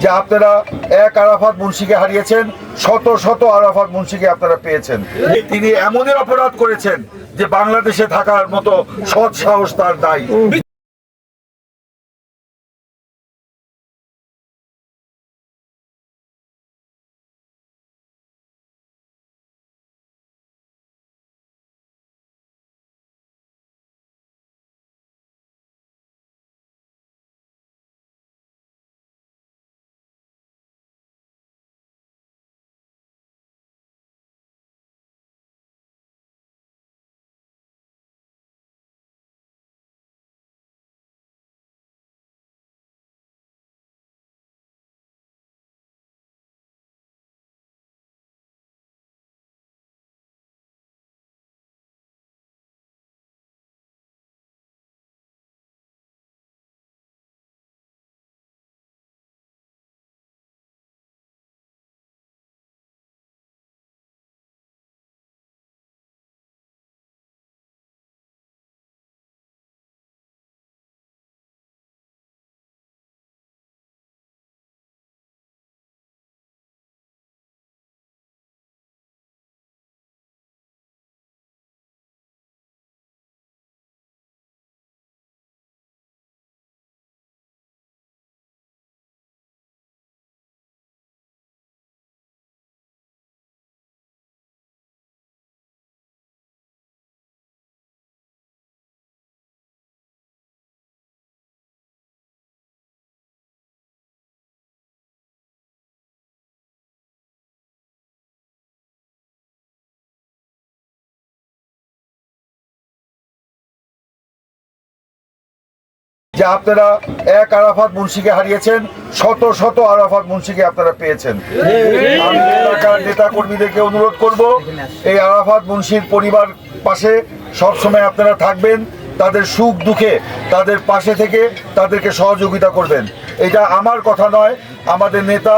যে আপনারা এক আরাফাত মুন্সিকে হারিয়েছেন, শত শত আরাফাত মুন্সিকে আপনারা পেয়েছেন। তিনি এমনই অপরাধ করেছেন যে বাংলাদেশে থাকার মতো সৎ সাহস তার নাই। যে আপনারা এক আরাফাত মুন্সিকে হারিয়েছেন, শত শত আরাফাত মুন্সিকে আপনারা পেয়েছেন। আমি এলাকার নেতা কর্মীদেরকে অনুরোধ করব, এই আরাফাত মুন্সির পরিবার পাশে সবসময় আপনারা থাকবেন, তাদের সুখ দুঃখে তাদের পাশে থেকে তাদেরকে সহযোগিতা করবেন। এটা আমার কথা নয়, আমাদের নেতা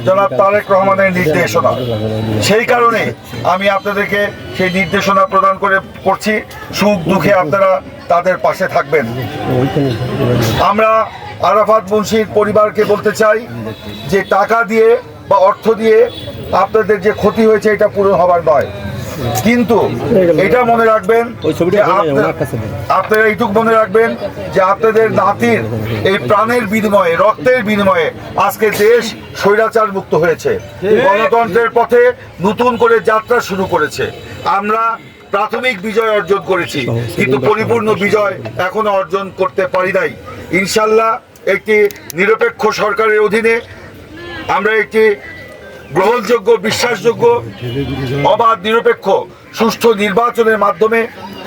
জনাব তারেক রহমানের নির্দেশনা। সেই কারণে আমি আপনাদেরকে সেই নির্দেশনা প্রদান করছি, সুখ দুঃখে আপনারা তাদের পাশে থাকবেন। আমরা আরাফাত মুন্সির পরিবারকে বলতে চাই যে টাকা দিয়ে বা অর্থ দিয়ে আপনাদের যে ক্ষতি হয়েছে এটা পূরণ হবার নয়, কিন্তু এটা মনে রাখবেন, আপনারা এইটুকু মনে রাখবেন যে আপনাদের নাতির এই প্রাণের বিনিময়ে, রক্তের বিনিময়ে আজকে দেশ স্বৈরাচার মুক্ত হয়েছে, গণতন্ত্রের পথে নতুন করে যাত্রা শুরু করেছে। আমরা প্রাথমিক বিজয় অর্জন করেছি, কিন্তু পরিপূর্ণ বিজয় এখনো অর্জন করতে পারি নাই। ইনশাল্লাহ একটি নিরপেক্ষ সরকারের অধীনে আমরা একটি গ্রহণযোগ্য, বিশ্বাসযোগ্য, অবাধ, নিরপেক্ষ, সুষ্ঠু নির্বাচনের মাধ্যমে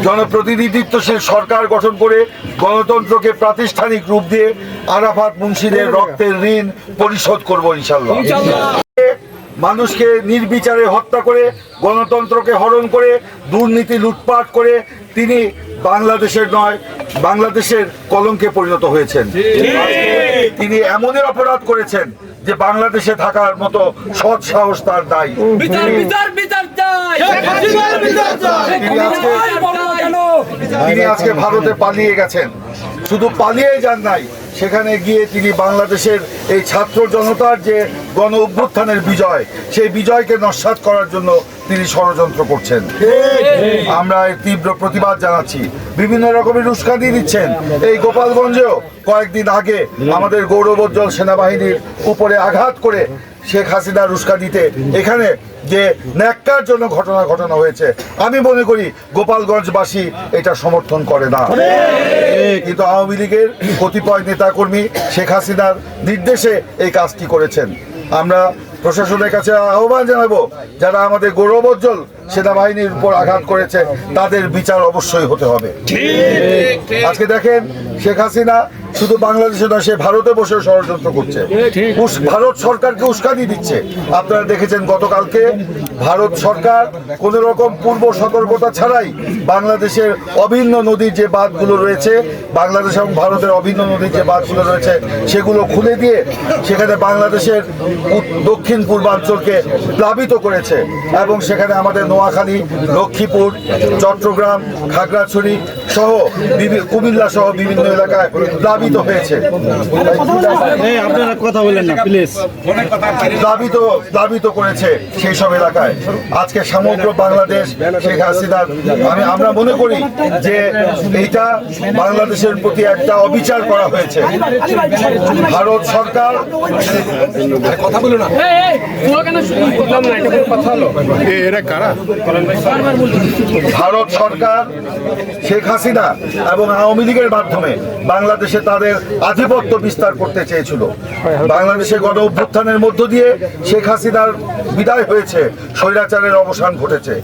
জনপ্রতিনিধিত্বশীল সরকার গঠন করে গণতন্ত্রকে প্রাতিষ্ঠানিক রূপ দিয়ে আরাফাত মুন্সিদের রক্তের ঋণ পরিশোধ করব ইনশাল্লাহ। মানুষকে নির্বিচারে হত্যা করে, গণতন্ত্রকে হরণ করে, দুর্নীতি লুটপাট করে তিনি বাংলাদেশের নয়, বাংলাদেশের কলঙ্কে পরিণত হয়েছেন। তিনি এমনই অপরাধ করেছেন যে বাংলাদেশে থাকার মতো সৎ সাহস তার নাই। তিনি আজকে ভারতে পালিয়ে গেছেন, শুধু পালিয়ে যান নাই, সেখানে গিয়ে তিনি বাংলাদেশের এই ছাত্র জনতার যে গণ অভ্যুত্থানের বিজয়, সেই বিজয়কে নস্যাৎ করার জন্য তিনি ষড়যন্ত্র করছেন। আমরা এর তীব্র প্রতিবাদ জানাচ্ছি। বিভিন্ন রকমের উস্কানি দিচ্ছেন। এই গোপালগঞ্জেও কয়েকদিন আগে আমাদের গৌরবোজ্জ্বল সেনাবাহিনীর উপরে আঘাত করে শেখ হাসিনার উস্কানিতে এখানে যে ন্যাক্কার জন্য ঘটনা ঘটানো হয়েছে, আমি মনে করি গোপালগঞ্জবাসী এটা সমর্থন করে না, কিন্তু আওয়ামী লীগের কতিপয় নেতাকর্মী শেখ হাসিনার নির্দেশে এই কাজটি করেছেন। আমরা প্রশাসনের কাছে আহ্বান জানাবো, যারা আমাদের গৌরবোজ্জ্বল সেনাবাহিনীর উপর আঘাত করেছে তাদের বিচার অবশ্যই হতে হবে। আজকে দেখেন, শেখ হাসিনা শুধু বাংলাদেশে নয়, সে ভারতে বসে ষড়যন্ত্র করছে, ভারত সরকারকে উস্কানি দিচ্ছে। আপনারা দেখেছেন গতকালকে ভারত সরকার কোনো রকম পূর্ব সতর্কতা ছাড়াই বাংলাদেশের অভিন্ন নদীর যে বাঁধগুলো রয়েছে, বাংলাদেশ এবং ভারতের অভিন্ন নদীর যে বাঁধগুলো রয়েছে সেগুলো খুলে দিয়ে সেখানে বাংলাদেশের দক্ষিণ পূর্বাঞ্চলকে প্লাবিত করেছে এবং সেখানে আমাদের নোয়াখালী, লক্ষ্মীপুর, চট্টগ্রাম, খাগড়াছড়ি সহ কুমিল্লা সহ বিভিন্ন এলাকায় প্লাবিত হয়েছে। আপনারা কথা বলেন না প্লিজ। প্লাবিত করেছে সেই সব এলাকায়। আজকে সমগ্র বাংলাদেশ শেখ হাসিনার আমরা মনে করি যে এইটা বাংলাদেশের প্রতি একটা অবিচার করা হয়েছে। ভারত সরকার ভারত সরকার শেখ হাসিনা এবং আওয়ামী লীগের মাধ্যমে বাংলাদেশে তাদের আধিপত্য বিস্তার করতে চেয়েছিল। বাংলাদেশে গণ অভ্যুত্থানের মধ্য দিয়ে শেখ হাসিনার বিদায় হয়েছে, স্বৈরাচারের অবসান ঘটেছে।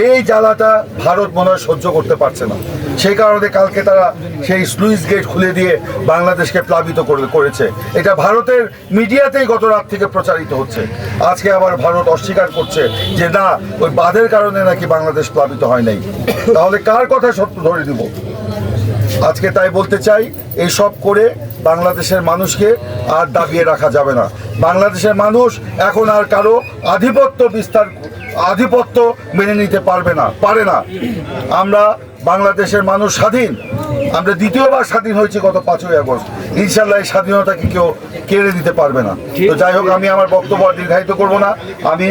এই জ্বালাটা ভারত মনে হয় সহ্য করতে পারছে না। সেই কারণে কালকে তারা সেই স্লুইস গেট খুলে দিয়ে বাংলাদেশকে প্লাবিত করেছে। এটা ভারতের মিডিয়াতেই গত রাত থেকে প্রচারিত হচ্ছে। আজকে আবার ভারত অস্বীকার করছে যে না, ওই বাঁধের কারণে নাকি বাংলাদেশ প্লাবিত হয় নাই। তাহলে কার কথা সত্য ধরে দিব? আজকে তাই বলতে চাই, এইসব করে বাংলাদেশের মানুষকে আর দাবিয়ে রাখা যাবে না। বাংলাদেশের মানুষ এখন আর কারো আধিপত্য মেনে নিতে পারে না। আমরা বাংলাদেশের মানুষ স্বাধীন। আমরা দ্বিতীয়বার স্বাধীন হয়েছি গত 5ই আগস্ট। ইনশাল্লাহ এই স্বাধীনতাকে কেউ কেড়ে দিতে পারবে না। তো যাই হোক, আমি আমার বক্তব্য দীর্ঘায়িত করব না। আমি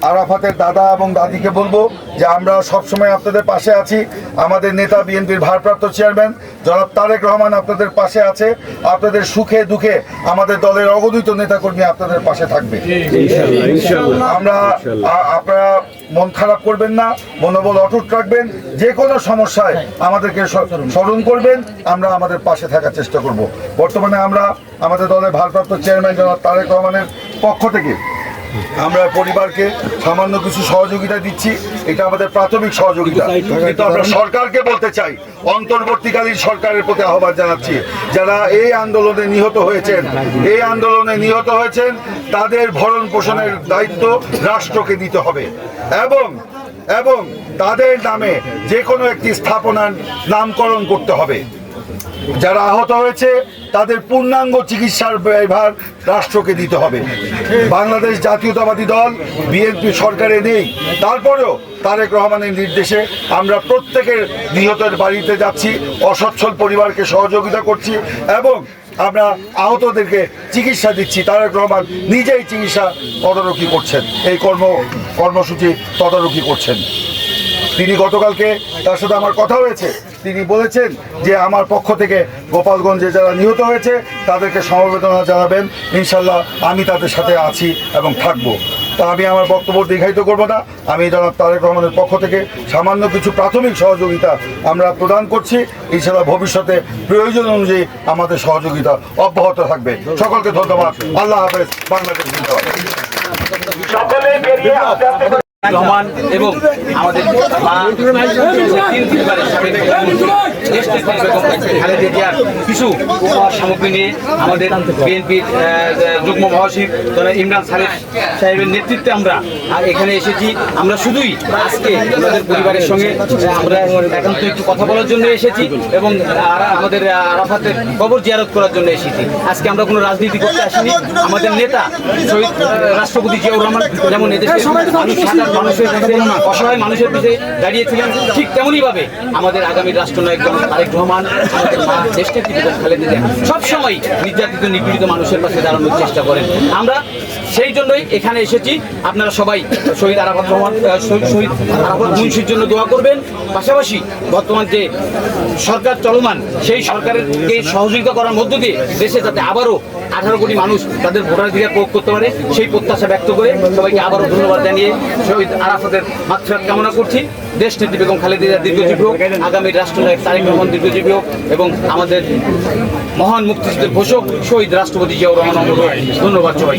আরাফাতের দাদা এবং দাদিকে বলবো যে আমরা সবসময় আপনাদের পাশে আছি। আমাদের নেতা বিএনপির ভারপ্রাপ্ত চেয়ারম্যান জনাব তারেক রহমান আপনাদের পাশে আছে। আপনাদের সুখে দুঃখে আমাদের দলের অগণিত নেতাকর্মী আপনাদের পাশে থাকবে। আপনারা মন খারাপ করবেন না, মনোবল অটুট রাখবেন। যে কোনো সমস্যায় আমাদেরকে স্মরণ করবেন, আমরা আমাদের পাশে থাকার চেষ্টা করব। বর্তমানে আমরা আমাদের দলের ভারপ্রাপ্ত চেয়ারম্যান জনাব তারেক রহমানের পক্ষ থেকে আমরা পরিবারকে সামান্য কিছু সহযোগিতা দিচ্ছি। এটা আমাদের প্রাথমিক সহযোগিতা। কিন্তু আমরা সরকারকে বলতে চাই, অন্তর্বর্তীকালীন সরকারের প্রতি আহ্বান জানাচ্ছি, যারা এই আন্দোলনে নিহত হয়েছেন তাদের ভরণ পোষণের দায়িত্ব রাষ্ট্রকে নিতে হবে এবং তাদের নামে যে কোনো একটি স্থাপনার নামকরণ করতে হবে। যারা আহত হয়েছে তাদের পূর্ণাঙ্গ চিকিৎসার ব্যয়ভার রাষ্ট্রকে দিতে হবে। বাংলাদেশ জাতীয়তাবাদী দল বিএনপি সরকারে নেই, তারপরেও তারেক রহমানের নির্দেশে আমরা প্রত্যেকের নিহতের বাড়িতে যাচ্ছি, অসচ্ছল পরিবারকে সহযোগিতা করছি এবং আমরা আহতদেরকে চিকিৎসা দিচ্ছি। তারেক রহমান নিজেই চিকিৎসা তদারকি করছেন, এই কর্মসূচি তদারকি করছেন। তিনি গতকালকে তার সাথে আমার কথা হয়েছে, তিনি বলেছেন যে আমার পক্ষ থেকে গোপালগঞ্জে যারা নিহত হয়েছে তাদেরকে সমবেদনা জানাবেন। ইনশাল্লাহ আমি তাদের সাথে আছি এবং থাকবো। তা আমি আমার বক্তব্য দীর্ঘায়িত করব না। আমি জনাব তারেক রহমানের পক্ষ থেকে সামান্য কিছু প্রাথমিক সহযোগিতা আমরা প্রদান করছি। ইনশাল্লাহ ভবিষ্যতে প্রয়োজন অনুযায়ী আমাদের সহযোগিতা অব্যাহত থাকবে। সকলকে ধন্যবাদ। আল্লাহ হাফেজ। বাংলাদেশ জিন্দাবাদ। রহমান এবং আমাদের কিছু উপহার সামগ্রী নিয়ে আমাদের বিএনপির যুগ্ম মহাসচিব ইমরান সাহেবের নেতৃত্বে আমরা এখানে এসেছি। আমরা শুধুই আজকে আমাদের পরিবারের সঙ্গে আমরা একান্ত একটু কথা বলার জন্য এসেছি এবং আমাদের আরাফাতের কবর জিয়ারত করার জন্য এসেছি। আজকে আমরা কোনো রাজনীতি করতে আসিনি। আমাদের নেতা শহীদ রাষ্ট্রপতি জিয়াউর রহমান যেমন এদেশের মানুষের কাছে অসহায় মানুষের পিছিয়ে দাঁড়িয়েছিলেন, ঠিক তেমনই ভাবে আমাদের আগামী রাষ্ট্রনায়ক তারেক রহমান, আমাদের মা দেশকে খালেদা জিয়া সবসময় নির্যাতিত নিপীড়িত মানুষের পাশে দাঁড়ানোর চেষ্টা করেন। আমরা সেই জন্যই এখানে এসেছি। আপনারা সবাই শহীদ আরাফাত মুন্সির জন্য দোয়া করবেন। পাশাপাশি বর্তমান যে সরকার চলমান সেই সরকারকে সহযোগিতা করার মধ্য দিয়ে দেশে যাতে আবারও 18 কোটি মানুষ তাদের ভোটাধিকার প্রয়োগ করতে পারে সেই প্রত্যাশা ব্যক্ত করে সবাইকে আবারও ধন্যবাদ জানিয়ে শহীদ আরাফাতের মাগফিরাত কামনা করছি। দেশ নেত্রী বেগম খালেদা জিয়া দীর্ঘজীবী হোক, আগামী রাষ্ট্রনায়ক তারেক রহমান দীর্ঘজীবী হোক এবং আমাদের মহান মুক্তিযুদ্ধের ঘোষক শহীদ রাষ্ট্রপতি জিয়াউর রহমান অমর হোক। ধন্যবাদ সবাই।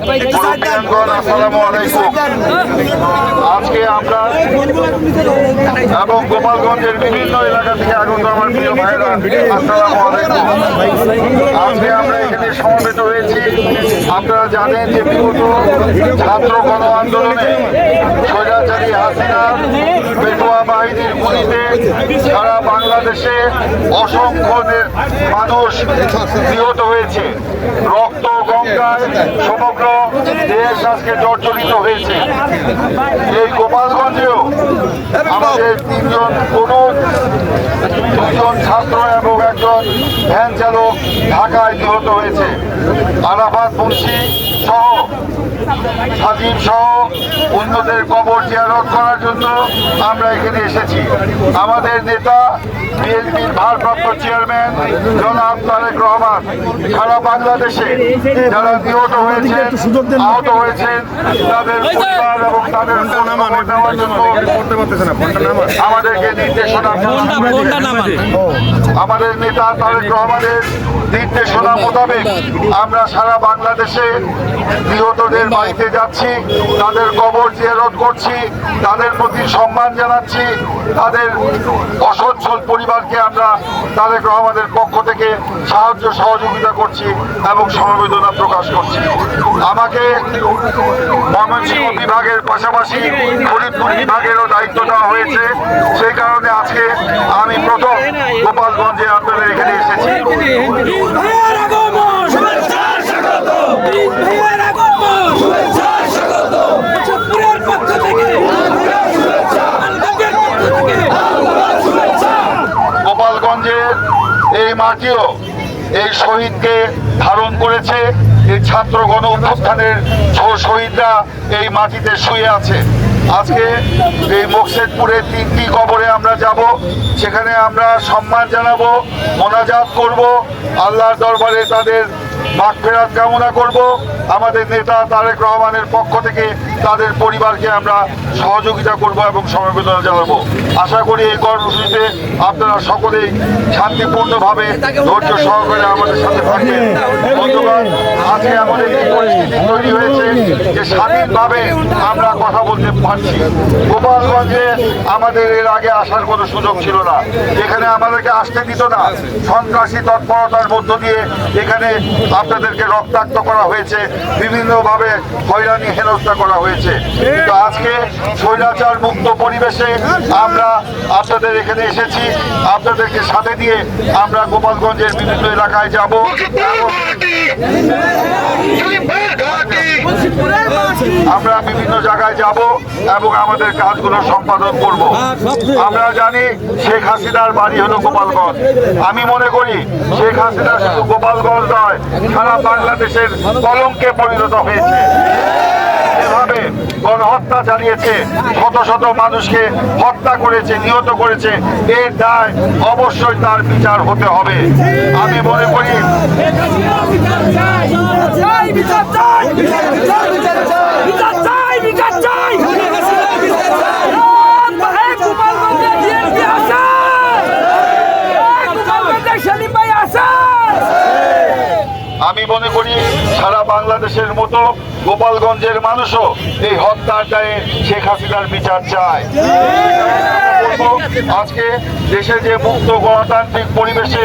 মুরব্বিয়ানগণ, আসসালামু আলাইকুম। আজকে আমরা এবং গোপালগঞ্জের বিভিন্ন এলাকা থেকে আগত আমার প্রিয় ভাইরা, আসসালামু আলাইকুম। আজকে আমরা এখানে সমবেত হয়েছি। আপনারা জানেন যে বিগত ছাত্র গণ আন্দোলনে স্বৈরাচারী হাসিনার পেটোয়া বাহিনীর গুলিতে সারা বাংলাদেশে অসংখ্য মানুষ নিহত হয়েছে। রক্ত গঙ্গায় সমগ্র দেশ আজকে জর্জরিত হয়েছে। এই গোপালগঞ্জেও আমাদের দুজন ছাত্র এবং একজন ভ্যান চালক ঢাকায় নিহত হয়েছে। আরাফাত মুন্সি সহ সাজিম সহ অন্যদের কবর জিয়ারত করার জন্য আমরা এখানে এসেছি। আমাদের নেতা বিএনপির ভারপ্রাপ্ত চেয়ারম্যান জনাব তারেক রহমান সারা বাংলাদেশে যারা নিহত হয়েছেন, আহত হয়েছেন, তাদের পরিবার এবং তাদের খবর নেওয়ার জন্য আমাদেরকে নির্দেশনা, আমাদের নেতা তারেক রহমানের নির্দেশনা মোতাবেক আমরা সারা বাংলাদেশে নিহতদের বাড়িতে যাচ্ছি, তাদের কবর জিয়ারত করছি, তাদের প্রতি সম্মান জানাচ্ছি, তাদের অসচ্ছল পরিবারকে আমরা তারেক রহমানের পক্ষ থেকে সাহায্য সহযোগিতা করছি এবং সমবেদনা প্রকাশ করছি। আমাকে ময়মনসিংহ বিভাগের পাশাপাশি ফরিদপুর বিভাগেরও দায়িত্ব দেওয়া হয়েছে। সেই কারণে আজকে আমি প্রথম গোপালগঞ্জে আপনাদের এখানে এসেছি। গোপালগঞ্জের এই মাটিও এই শহীদকে ধারণ করেছে। এই ছাত্র গণ অভ্যুত্থানের শহীদরা এই মাটিতে শুয়ে আছে। আজকে এই মোকশেদপুরের 3টি কবরে আমরা যাব, সেখানে আমরা সম্মান জানাবো, মোনাজাত করব, আল্লাহর দরবারে তাদের মাগফিরাত কামনা করব। আমাদের নেতা তারেক রহমানের পক্ষ থেকে তাদের পরিবারকে আমরা সহযোগিতা করব এবং সমবেদনা জানাবো। আশা করি এই কর্মসূচিতে আপনারা সকলেই শান্তিপূর্ণভাবে ধৈর্য সহকারে আমাদের সাথে থাকবেন। বন্ধুগণ, আজকে আমাদের এই পরিস্থিতি তৈরি হয়েছে যে স্বাধীনভাবে আমরা কথা বলতে পারছি। গোপালগঞ্জে আমাদের এর আগে আসার কোনো সুযোগ ছিল না। এখানে আমাদেরকে আসতে দিত না। সন্ত্রাসী তৎপরতার মধ্য দিয়ে এখানে আপনাদেরকে রক্তাক্ত করা হয়েছে, বিভিন্নভাবে হয়রানি হেনস্থা করা হয়েছে। কিন্তু আজকে স্বৈরাচার মুক্ত পরিবেশে আমরা আপনাদের এখানে এসেছি। আপনাদেরকে সাথে দিয়ে আমরা গোপালগঞ্জের বিভিন্ন এলাকায় যাব। আমরা বিভিন্ন জায়গায় যাব এবং আমাদের কাজগুলো সম্পাদন করব। আমরা জানি শেখ হাসিনার বাড়ি হলো গোপালগঞ্জ। আমি মনে করি শেখ হাসিনা শুধু গোপালগঞ্জ নয়, সারা বাংলাদেশের কলঙ্কে পরিণত হয়েছে। এভাবে গণহত্যা চালিয়েছে, শত শত মানুষকে হত্যা করেছে, নিহত করেছে। এর দায় অবশ্যই তার বিচার হতে হবে। আমি মনে করি আমি মনে করি সারা বাংলাদেশের মতো গোপালগঞ্জের মানুষও এই হত্যার দায়ে শেখ হাসিনার বিচার চায়। আজকে দেশে যে মুক্ত গণতান্ত্রিক পরিবেশে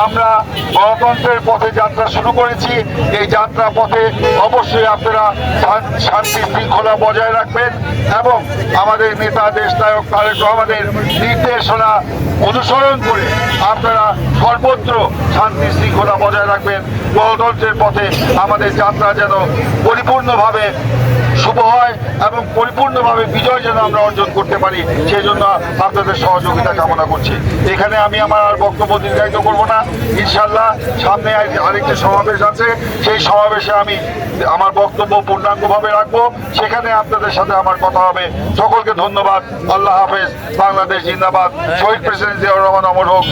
আমরা গণতন্ত্রের পথে যাত্রা শুরু করেছি, এই যাত্রা পথে অবশ্যই আপনারা শান্তি শৃঙ্খলা বজায় রাখবেন এবং আমাদের নেতা দেশনায়ক তারেক রহমানের নির্দেশনা অনুসরণ করে আপনারা সর্বত্র শান্তি শৃঙ্খলা বজায় রাখবেন। গণতন্ত্রের পথে আমাদের যাত্রা যেন পরিপূর্ণভাবে শুভ হয় এবং পরিপূর্ণভাবে বিজয় যেন আমরা অর্জন করতে পারি, সেই জন্য আপনাদের সহযোগিতা কামনা করছি। এখানে আমি আমার আর বক্তব্য দীর্ঘায়িত করব না। ইনশাল্লাহ সামনে আরেকটি সমাবেশ আছে, সেই সমাবেশে আমি আমার বক্তব্য পূর্ণাঙ্গভাবে রাখবো। সেখানে আপনাদের সাথে আমার কথা হবে। সকলকে ধন্যবাদ। আল্লাহ হাফেজ। বাংলাদেশ জিন্দাবাদ। শহীদ প্রেসিডেন্ট জিয়াউর রহমান অমর হোক।